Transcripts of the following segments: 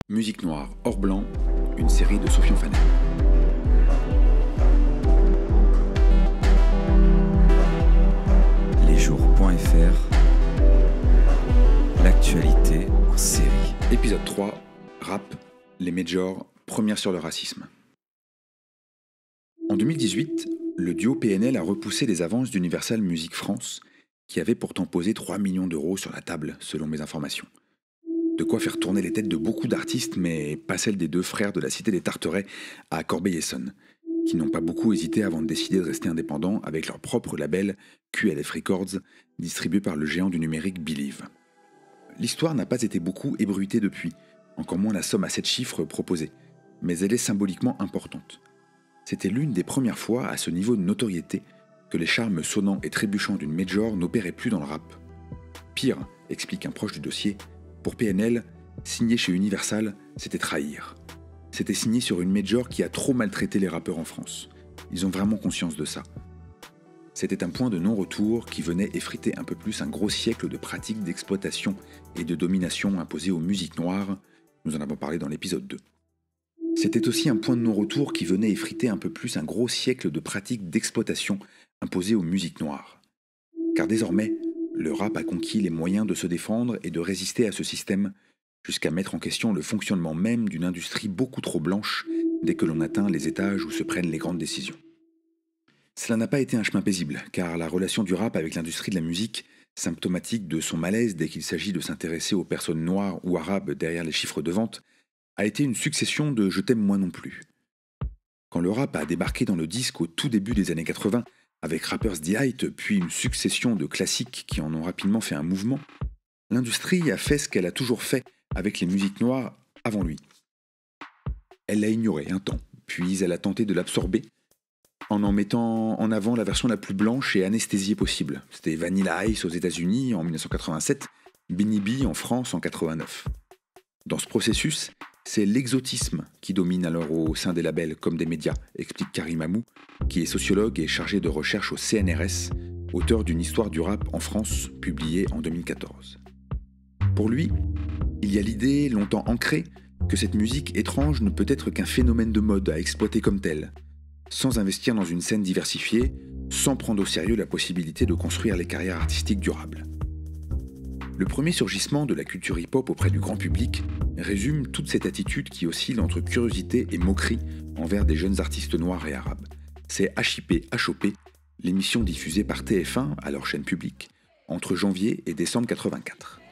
Musique noire hors blanc, une série de Sofian Fanel. Lesjours.fr, l'actualité en série. Épisode 3, Rap, les majors, première sur le racisme. En 2018, le duo PNL a repoussé les avances d'Universal Music France, qui avait pourtant posé 3 millions d'euros sur la table, selon mes informations. De quoi faire tourner les têtes de beaucoup d'artistes, mais pas celles des deux frères de la Cité des Tarterets à Corbeil-Essonnes, qui n'ont pas beaucoup hésité avant de décider de rester indépendants avec leur propre label QLF Records, distribué par le géant du numérique Believe. L'histoire n'a pas été beaucoup ébruitée depuis, encore moins la somme à 7 chiffres proposée, mais elle est symboliquement importante. C'était l'une des premières fois à ce niveau de notoriété que les charmes sonnants et trébuchants d'une major n'opéraient plus dans le rap. Pire, explique un proche du dossier, pour PNL, signer chez Universal, c'était trahir. C'était signer sur une major qui a trop maltraité les rappeurs en France. Ils ont vraiment conscience de ça. C'était un point de non-retour qui venait effriter un peu plus un gros siècle de pratiques d'exploitation et de domination imposées aux musiques noires, nous en avons parlé dans l'épisode 2. C'était aussi un point de non-retour qui venait effriter un peu plus un gros siècle de pratiques d'exploitation imposées aux musiques noires. Car désormais, le rap a conquis les moyens de se défendre et de résister à ce système, jusqu'à mettre en question le fonctionnement même d'une industrie beaucoup trop blanche dès que l'on atteint les étages où se prennent les grandes décisions. Cela n'a pas été un chemin paisible, car la relation du rap avec l'industrie de la musique, symptomatique de son malaise dès qu'il s'agit de s'intéresser aux personnes noires ou arabes derrière les chiffres de vente, a été une succession de « je t'aime moi non plus ». Quand le rap a débarqué dans le disque au tout début des années 80, avec Rapper's Delight, puis une succession de classiques qui en ont rapidement fait un mouvement, l'industrie a fait ce qu'elle a toujours fait avec les musiques noires avant lui. Elle l'a ignoré un temps, puis elle a tenté de l'absorber, en mettant en avant la version la plus blanche et anesthésiée possible. C'était Vanilla Ice aux États-Unis en 1987, Beanie B en France en 89. Dans ce processus, c'est l'exotisme qui domine alors au sein des labels comme des médias, explique Karim Amou, qui est sociologue et chargé de recherche au CNRS, auteur d'une histoire du rap en France publiée en 2014. Pour lui, il y a l'idée longtemps ancrée que cette musique étrange ne peut être qu'un phénomène de mode à exploiter comme tel, sans investir dans une scène diversifiée, sans prendre au sérieux la possibilité de construire les carrières artistiques durables. Le premier surgissement de la culture hip-hop auprès du grand public résume toute cette attitude qui oscille entre curiosité et moquerie envers des jeunes artistes noirs et arabes. C'est HIP HOP, l'émission diffusée par TF1 à leur chaîne publique, entre janvier et décembre 84.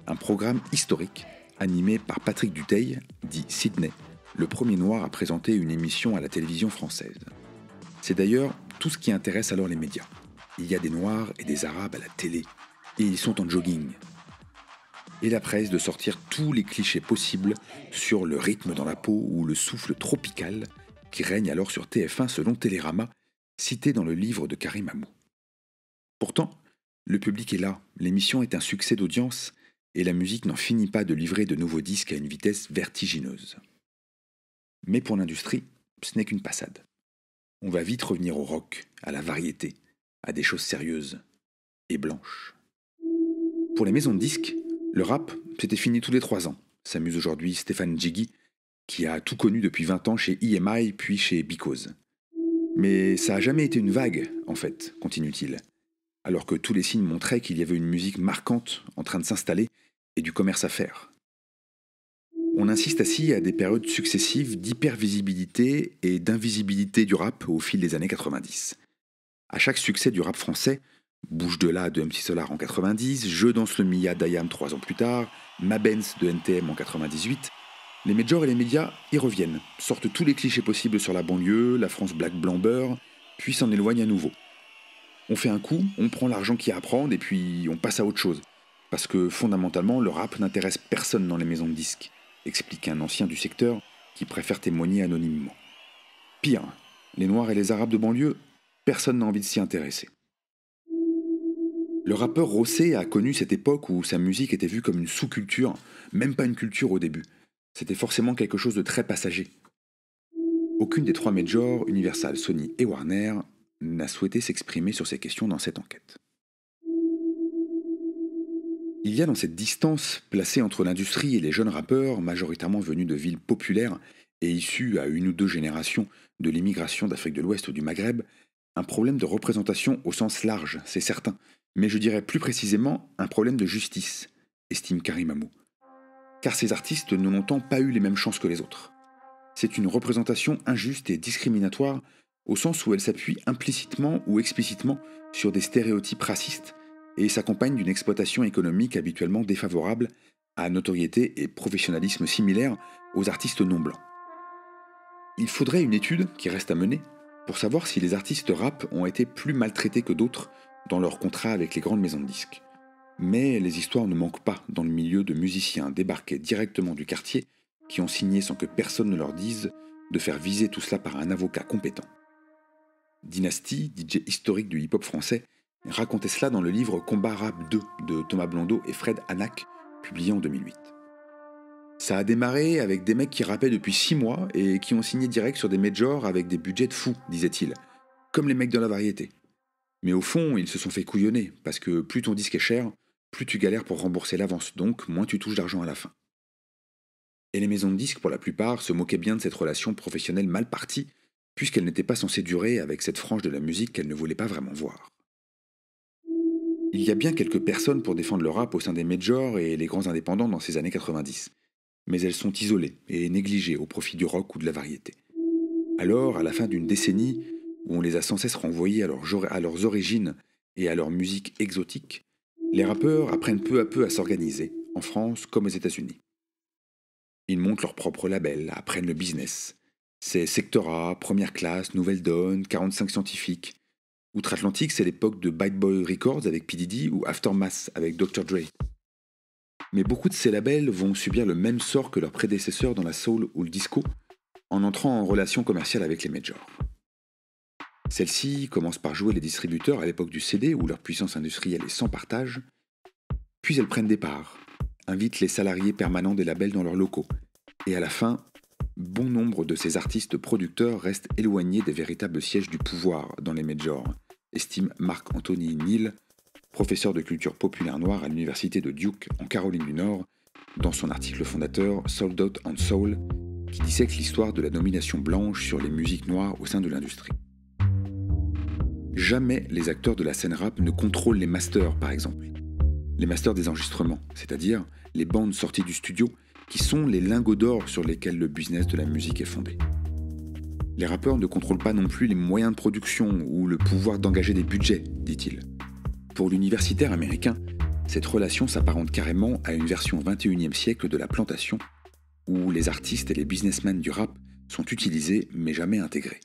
Un programme historique animé par Patrick Dutheil, dit Sydney, le premier noir à présenter une émission à la télévision française. C'est d'ailleurs tout ce qui intéresse alors les médias. Il y a des noirs et des arabes à la télé, et ils sont en jogging. Et la presse de sortir tous les clichés possibles sur le rythme dans la peau ou le souffle tropical qui règne alors sur TF1 selon Télérama, cité dans le livre de Karim Amou. Pourtant, le public est là, l'émission est un succès d'audience et la musique n'en finit pas de livrer de nouveaux disques à une vitesse vertigineuse. Mais pour l'industrie, ce n'est qu'une passade. On va vite revenir au rock, à la variété, à des choses sérieuses et blanches. Pour les maisons de disques, le rap, c'était fini tous les 3 ans, s'amuse aujourd'hui Stéphane Djigui, qui a tout connu depuis 20 ans chez EMI puis chez Because. Mais ça n'a jamais été une vague, en fait, continue-t-il, alors que tous les signes montraient qu'il y avait une musique marquante en train de s'installer et du commerce à faire. On insiste ainsi à des périodes successives d'hypervisibilité et d'invisibilité du rap au fil des années 90. À chaque succès du rap français, Bouge de là de MC Solar en 90, Je danse le Mia d'Ayam 3 ans plus tard, Ma Benz de NTM en 98, les majors et les médias y reviennent, sortent tous les clichés possibles sur la banlieue, la France black blanc beurre, puis s'en éloignent à nouveau. On fait un coup, on prend l'argent qu'il y a à prendre et puis on passe à autre chose. Parce que fondamentalement, le rap n'intéresse personne dans les maisons de disques, explique un ancien du secteur qui préfère témoigner anonymement. Pire, les Noirs et les Arabes de banlieue, personne n'a envie de s'y intéresser. Le rappeur Rossé a connu cette époque où sa musique était vue comme une sous-culture, même pas une culture au début. C'était forcément quelque chose de très passager. Aucune des 3 majors, Universal, Sony et Warner, n'a souhaité s'exprimer sur ces questions dans cette enquête. Il y a dans cette distance placée entre l'industrie et les jeunes rappeurs, majoritairement venus de villes populaires et issus à une ou deux générations de l'immigration d'Afrique de l'Ouest ou du Maghreb, un problème de représentation au sens large, c'est certain, mais je dirais plus précisément un problème de justice, estime Karim Amou. Car ces artistes n'ont longtemps pas eu les mêmes chances que les autres. C'est une représentation injuste et discriminatoire au sens où elle s'appuie implicitement ou explicitement sur des stéréotypes racistes et s'accompagne d'une exploitation économique habituellement défavorable à notoriété et professionnalisme similaires aux artistes non blancs. Il faudrait une étude qui reste à mener pour savoir si les artistes rap ont été plus maltraités que d'autres dans leurs contrats avec les grandes maisons de disques. Mais les histoires ne manquent pas dans le milieu de musiciens débarqués directement du quartier qui ont signé sans que personne ne leur dise de faire viser tout cela par un avocat compétent. Dynasty, DJ historique du hip-hop français, racontait cela dans le livre Combat Rap 2 de Thomas Blondeau et Fred Hanak, publié en 2008. Ça a démarré avec des mecs qui rappaient depuis 6 mois et qui ont signé direct sur des majors avec des budgets de fous, disait-il, comme les mecs de la variété. Mais au fond, ils se sont fait couillonner, parce que plus ton disque est cher, plus tu galères pour rembourser l'avance, donc moins tu touches d'argent à la fin. Et les maisons de disques, pour la plupart, se moquaient bien de cette relation professionnelle mal partie, puisqu'elle n'était pas censée durer avec cette frange de la musique qu'elle ne voulait pas vraiment voir. Il y a bien quelques personnes pour défendre le rap au sein des majors et les grands indépendants dans ces années 90, mais elles sont isolées et négligées au profit du rock ou de la variété. Alors, à la fin d'une décennie, où on les a sans cesse renvoyés à leurs origines et à leur musique exotique, les rappeurs apprennent peu à peu à s'organiser, en France comme aux États-Unis. Ils montent leur propre label, apprennent le business. C'est Sectora, Première Classe, Nouvelle Donne, 45 Scientifiques. Outre-Atlantique, c'est l'époque de Bad Boy Records avec P. Diddy ou Aftermath avec Dr. Dre. Mais beaucoup de ces labels vont subir le même sort que leurs prédécesseurs dans la soul ou le disco, en entrant en relation commerciale avec les majors. Celles-ci commencent par jouer les distributeurs à l'époque du CD où leur puissance industrielle est sans partage, puis elles prennent des parts, invitent les salariés permanents des labels dans leurs locaux, et à la fin, bon nombre de ces artistes producteurs restent éloignés des véritables sièges du pouvoir dans les majors, estime Marc-Anthony Neal, professeur de culture populaire noire à l'université de Duke en Caroline du Nord, dans son article fondateur Sold Out and Soul, qui dissèque l'histoire de la domination blanche sur les musiques noires au sein de l'industrie. Jamais les acteurs de la scène rap ne contrôlent les masters, par exemple. Les masters des enregistrements, c'est-à-dire les bandes sorties du studio, qui sont les lingots d'or sur lesquels le business de la musique est fondé. Les rappeurs ne contrôlent pas non plus les moyens de production ou le pouvoir d'engager des budgets, dit-il. Pour l'universitaire américain, cette relation s'apparente carrément à une version 21e siècle de la plantation, où les artistes et les businessmen du rap sont utilisés mais jamais intégrés.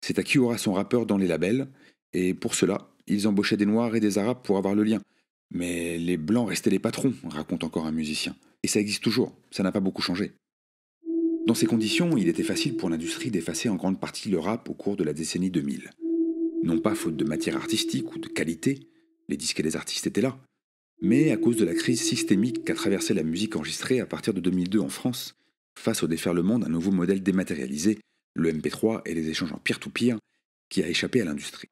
C'est à qui aura son rappeur dans les labels, et pour cela, ils embauchaient des Noirs et des Arabes pour avoir le lien. Mais les Blancs restaient les patrons, raconte encore un musicien. Et ça existe toujours, ça n'a pas beaucoup changé. Dans ces conditions, il était facile pour l'industrie d'effacer en grande partie le rap au cours de la décennie 2000. Non pas faute de matière artistique ou de qualité, les disques et les artistes étaient là, mais à cause de la crise systémique qu'a traversée la musique enregistrée à partir de 2002 en France, face au déferlement d'un nouveau modèle dématérialisé, le MP3 et les échanges en peer-to-peer, qui a échappé à l'industrie.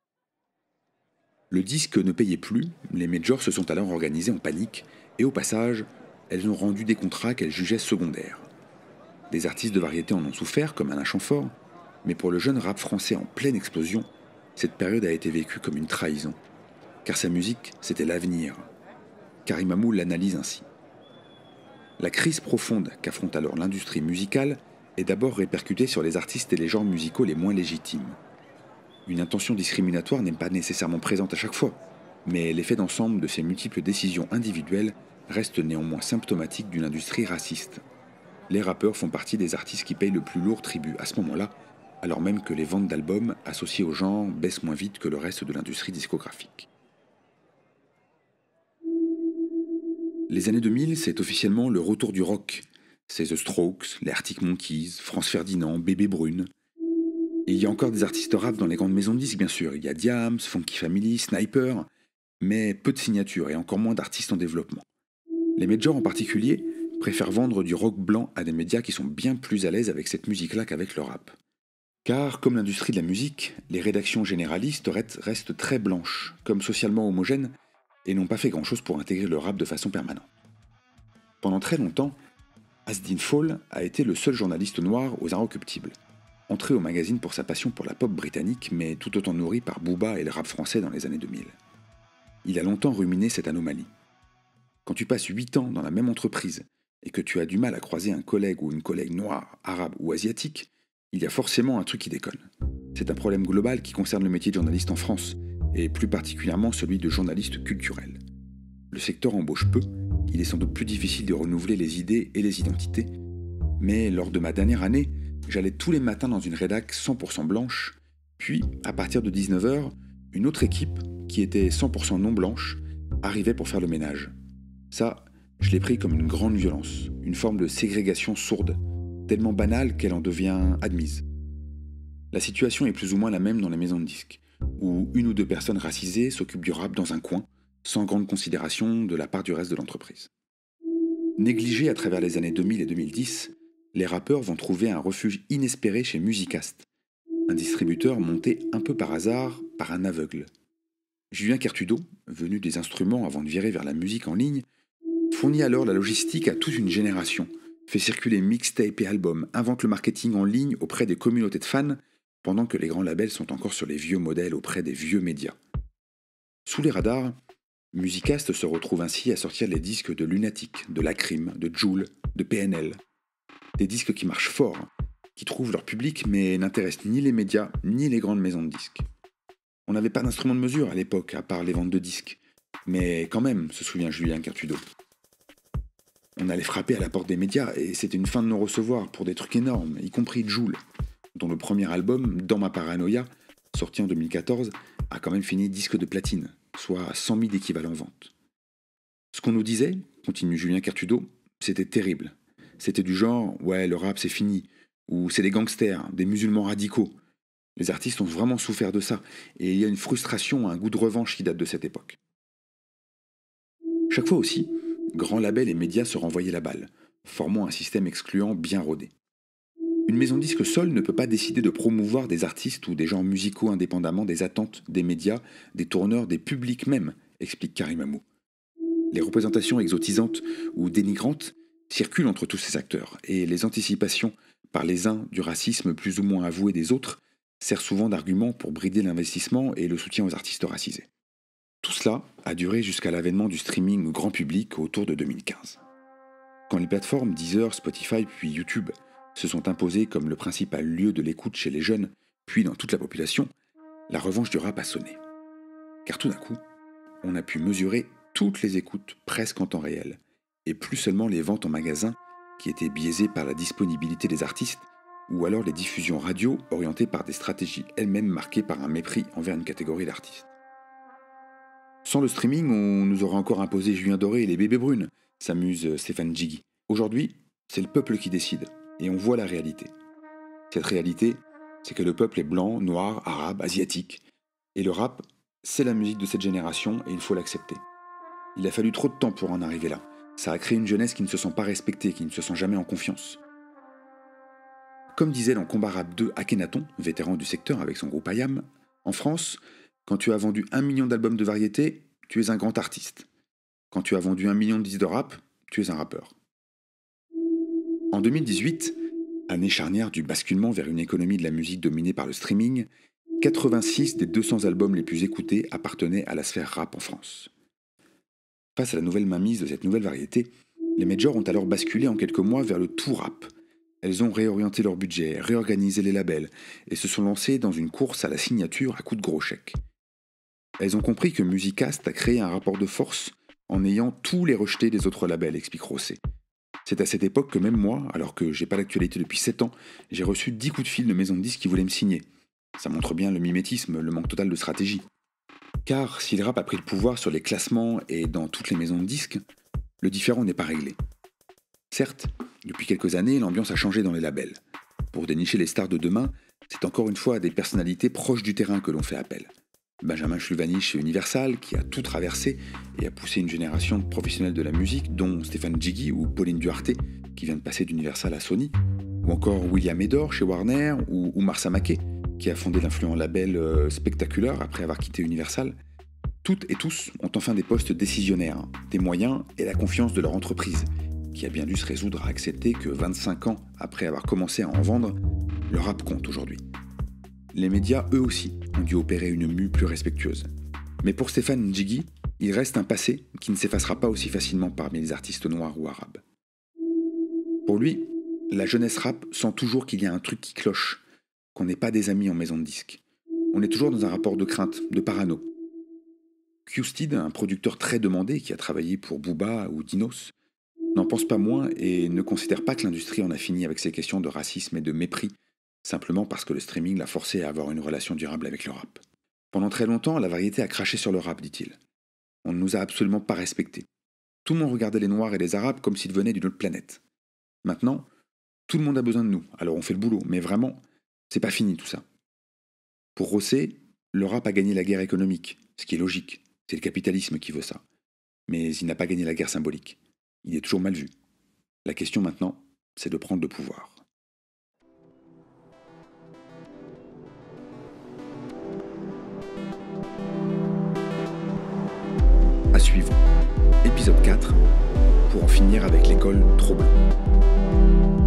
Le disque ne payait plus, les majors se sont alors organisés en panique, et au passage, elles ont rendu des contrats qu'elles jugeaient secondaires. Des artistes de variété en ont souffert, comme Alain Chamfort, mais pour le jeune rap français en pleine explosion, cette période a été vécue comme une trahison, car sa musique, c'était l'avenir. Karim Amou l'analyse ainsi. La crise profonde qu'affronte alors l'industrie musicale est d'abord répercutée sur les artistes et les genres musicaux les moins légitimes. Une intention discriminatoire n'est pas nécessairement présente à chaque fois, mais l'effet d'ensemble de ces multiples décisions individuelles reste néanmoins symptomatique d'une industrie raciste. Les rappeurs font partie des artistes qui payent le plus lourd tribut à ce moment-là, alors même que les ventes d'albums associés au genre baissent moins vite que le reste de l'industrie discographique. Les années 2000, c'est officiellement le retour du rock. C'est The Strokes, les Arctic Monkeys, France Ferdinand, Bébé Brune. Et il y a encore des artistes rap dans les grandes maisons de disques, bien sûr. Il y a Diams, Funky Family, Sniper, mais peu de signatures et encore moins d'artistes en développement. Les majors en particulier préfèrent vendre du rock blanc à des médias qui sont bien plus à l'aise avec cette musique-là qu'avec le rap. Car, comme l'industrie de la musique, les rédactions généralistes restent très blanches. Comme socialement homogènes, et n'ont pas fait grand-chose pour intégrer le rap de façon permanente. Pendant très longtemps, Asdin Fall a été le seul journaliste noir aux Inrecuptibles, entré au magazine pour sa passion pour la pop britannique, mais tout autant nourri par Booba et le rap français dans les années 2000. Il a longtemps ruminé cette anomalie. Quand tu passes 8 ans dans la même entreprise et que tu as du mal à croiser un collègue ou une collègue noire, arabe ou asiatique, il y a forcément un truc qui déconne. C'est un problème global qui concerne le métier de journaliste en France, et plus particulièrement celui de journaliste culturel. Le secteur embauche peu, il est sans doute plus difficile de renouveler les idées et les identités, mais lors de ma dernière année, j'allais tous les matins dans une rédac 100% blanche, puis, à partir de 19h, une autre équipe, qui était 100% non blanche, arrivait pour faire le ménage. Ça, je l'ai pris comme une grande violence, une forme de ségrégation sourde, tellement banale qu'elle en devient admise. La situation est plus ou moins la même dans les maisons de disques, où une ou deux personnes racisées s'occupent du rap dans un coin, sans grande considération de la part du reste de l'entreprise. Négligés à travers les années 2000 et 2010, les rappeurs vont trouver un refuge inespéré chez Musicast, un distributeur monté un peu par hasard par un aveugle. Julien Kertudo, venu des instruments avant de virer vers la musique en ligne, fournit alors la logistique à toute une génération, fait circuler mixtapes et albums, invente le marketing en ligne auprès des communautés de fans, pendant que les grands labels sont encore sur les vieux modèles auprès des vieux médias. Sous les radars, Musicast se retrouve ainsi à sortir les disques de Lunatic, de Lacrim, de Jul, de PNL. Des disques qui marchent fort, qui trouvent leur public mais n'intéressent ni les médias ni les grandes maisons de disques. On n'avait pas d'instrument de mesure à l'époque, à part les ventes de disques. Mais quand même, se souvient Julien Kertudo. On allait frapper à la porte des médias et c'était une fin de non-recevoir pour des trucs énormes, y compris Jul, dont le premier album, Dans ma paranoïa, sorti en 2014, a quand même fini disque de platine, soit 100 000 équivalents ventes. Ce qu'on nous disait, continue Julien Kertudo, c'était terrible. C'était du genre « ouais, le rap c'est fini » ou « c'est des gangsters, des musulmans radicaux ». Les artistes ont vraiment souffert de ça, et il y a une frustration, un goût de revanche qui date de cette époque. Chaque fois aussi, grands labels et médias se renvoyaient la balle, formant un système excluant bien rodé. Une maison de disque seule ne peut pas décider de promouvoir des artistes ou des genres musicaux indépendamment des attentes des médias, des tourneurs, des publics même, explique Karim Amou. Les représentations exotisantes ou dénigrantes circulent entre tous ces acteurs, et les anticipations par les uns du racisme plus ou moins avoué des autres servent souvent d'argument pour brider l'investissement et le soutien aux artistes racisés. Tout cela a duré jusqu'à l'avènement du streaming grand public autour de 2015. Quand les plateformes Deezer, Spotify puis YouTube se sont imposées comme le principal lieu de l'écoute chez les jeunes, puis dans toute la population, la revanche du rap a sonné. Car tout d'un coup, on a pu mesurer toutes les écoutes presque en temps réel, et plus seulement les ventes en magasin qui étaient biaisées par la disponibilité des artistes, ou alors les diffusions radio orientées par des stratégies elles-mêmes marquées par un mépris envers une catégorie d'artistes. Sans le streaming, on nous aurait encore imposé Julien Doré et les bébés brunes, s'amuse Stéphane Jiggy. Aujourd'hui, c'est le peuple qui décide, et on voit la réalité. Cette réalité, c'est que le peuple est blanc, noir, arabe, asiatique, et le rap, c'est la musique de cette génération, et il faut l'accepter. Il a fallu trop de temps pour en arriver là. Ça a créé une jeunesse qui ne se sent pas respectée, qui ne se sent jamais en confiance. Comme disait dans Combat Rap 2 Akhenaton, vétéran du secteur avec son groupe IAM, en France, quand tu as vendu 1 million d'albums de variété, tu es un grand artiste. Quand tu as vendu 1 million de disques de rap, tu es un rappeur. En 2018, année charnière du basculement vers une économie de la musique dominée par le streaming, 86 des 200 albums les plus écoutés appartenaient à la sphère rap en France. Face à la nouvelle mainmise de cette nouvelle variété, les majors ont alors basculé en quelques mois vers le tout rap. Elles ont réorienté leur budget, réorganisé les labels et se sont lancées dans une course à la signature à coups de gros chèques. Elles ont compris que Musicast a créé un rapport de force en ayant tous les rejetés des autres labels, explique Rossé. C'est à cette époque que même moi, alors que j'ai pas l'actualité depuis 7 ans, j'ai reçu 10 coups de fil de maisons de disques qui voulaient me signer. Ça montre bien le mimétisme, le manque total de stratégie. Car si le rap a pris le pouvoir sur les classements et dans toutes les maisons de disques, le différend n'est pas réglé. Certes, depuis quelques années, l'ambiance a changé dans les labels. Pour dénicher les stars de demain, c'est encore une fois à des personnalités proches du terrain que l'on fait appel. Benjamin Schluvani chez Universal, qui a tout traversé et a poussé une génération de professionnels de la musique, dont Stéphane Jiggy ou Pauline Duarte, qui vient de passer d'Universal à Sony, ou encore William Edor chez Warner, ou Oumar Samake, qui a fondé l'influent label Spectacular après avoir quitté Universal. Toutes et tous ont enfin des postes décisionnaires, des moyens et la confiance de leur entreprise, qui a bien dû se résoudre à accepter que 25 ans après avoir commencé à en vendre, le rap compte aujourd'hui. Les médias, eux aussi, ont dû opérer une mue plus respectueuse. Mais pour Stéphane Njigui, il reste un passé qui ne s'effacera pas aussi facilement parmi les artistes noirs ou arabes. Pour lui, la jeunesse rap sent toujours qu'il y a un truc qui cloche, qu'on n'est pas des amis en maison de disques. On est toujours dans un rapport de crainte, de parano. Q-Steed, un producteur très demandé qui a travaillé pour Booba ou Dinos, n'en pense pas moins et ne considère pas que l'industrie en a fini avec ces questions de racisme et de mépris, simplement parce que le streaming l'a forcé à avoir une relation durable avec le rap. Pendant très longtemps, la variété a craché sur le rap, dit-il. On ne nous a absolument pas respectés. Tout le monde regardait les Noirs et les Arabes comme s'ils venaient d'une autre planète. Maintenant, tout le monde a besoin de nous, alors on fait le boulot, mais vraiment, c'est pas fini tout ça. Pour Rosset, le rap a gagné la guerre économique, ce qui est logique, c'est le capitalisme qui veut ça. Mais il n'a pas gagné la guerre symbolique. Il est toujours mal vu. La question maintenant, c'est de prendre le pouvoir. À suivre. Épisode 4, pour en finir avec l'école trop blanc.